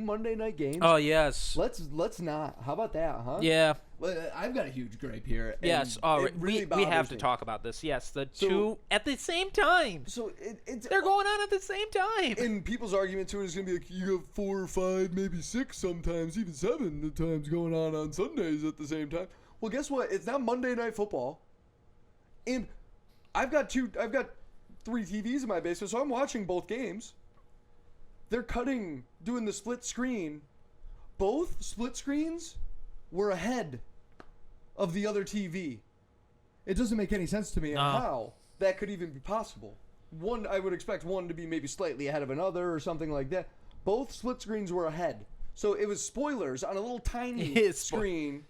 Monday night games. Oh yes. Let's not. How about that, huh? Yeah. Well, I've got a huge gripe here. And Yes. All right. it really We have bothers to me. talk about this. Yes. The two at the same time. So it's They're going on at the same time. And people's argument to it is going to be like, you have 4 or 5, maybe 6 sometimes, even 7 at times going on Sundays at the same time. Well, guess what? It's not Monday Night Football. And I've got 3 TVs in my basement, so I'm watching both games. They're doing the split screen. Both split screens were ahead of the other TV. It doesn't make any sense to me how that could even be possible. One, I would expect one to be maybe slightly ahead of another or something like that. Both split screens were ahead. So it was spoilers on a little tiny screen.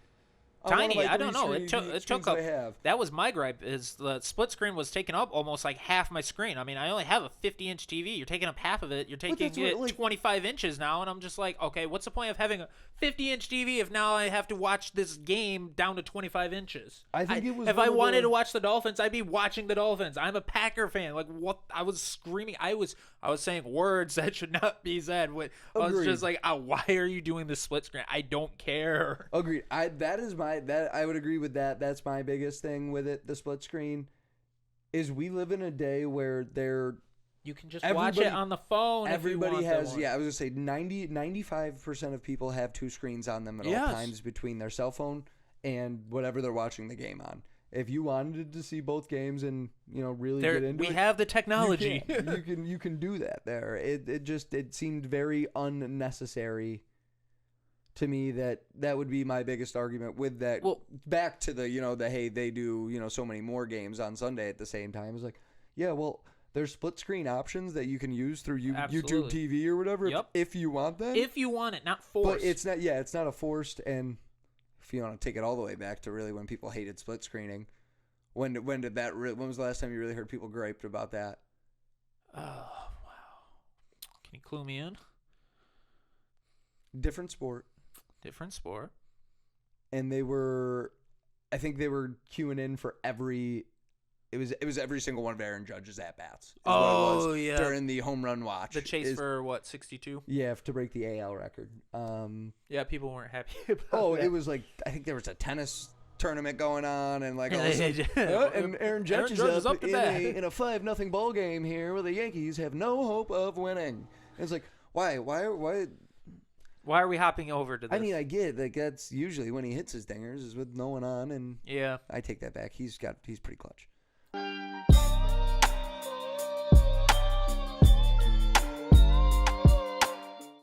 Tiny, I don't know. It took up. Have. That was my gripe. Is the split screen was taking up almost like half my screen. I mean, I only have a 50-inch TV. You're taking up half of it. You're taking it 25 inches now, and I'm just like, okay, what's the point of having a 50-inch TV if now I have to watch this game down to 25 inches? I think it was. If I wanted to watch the Dolphins, I'd be watching the Dolphins. I'm a Packer fan. Like what? I was screaming. I was saying words that should not be said. I was just like, why are you doing the split screen? I don't care. Agreed. I would agree with that. That's my biggest thing with it. The split screen is we live in a day where you can just watch it on the phone. Everybody has. Yeah, I was gonna say 95% of people have 2 screens on them at all times between their cell phone and whatever they're watching the game on. If you wanted to see both games and really get into it, we have the technology. You can do that there. It seemed very unnecessary to me. That would be my biggest argument with that. Well, back to the hey, they do so many more games on Sunday at the same time. It's like, yeah, well, there's split screen options that you can use through YouTube TV or whatever. Yep. If you want that. If you want it, not forced. But it's not. Yeah, it's not a forced. And if you want to take it all the way back to really when people hated split screening, when was the last time you really heard people griped about that? Oh wow! Can you clue me in? Different sport. And I think they were queuing in for every. It was every single one of Aaron Judge's at bats. Yeah. During the home run watch. The chase for 62? Yeah, to break the AL record. Yeah, people weren't happy about that. It was like I think there was a tennis tournament going on, and like all of a sudden, and Aaron Judge is up in a 5-0 ball game here where the Yankees have no hope of winning. And it's like why? Why are we hopping over to this? I mean, I get like that's usually when he hits his dingers is with no one on, and yeah, I take that back. He's pretty clutch.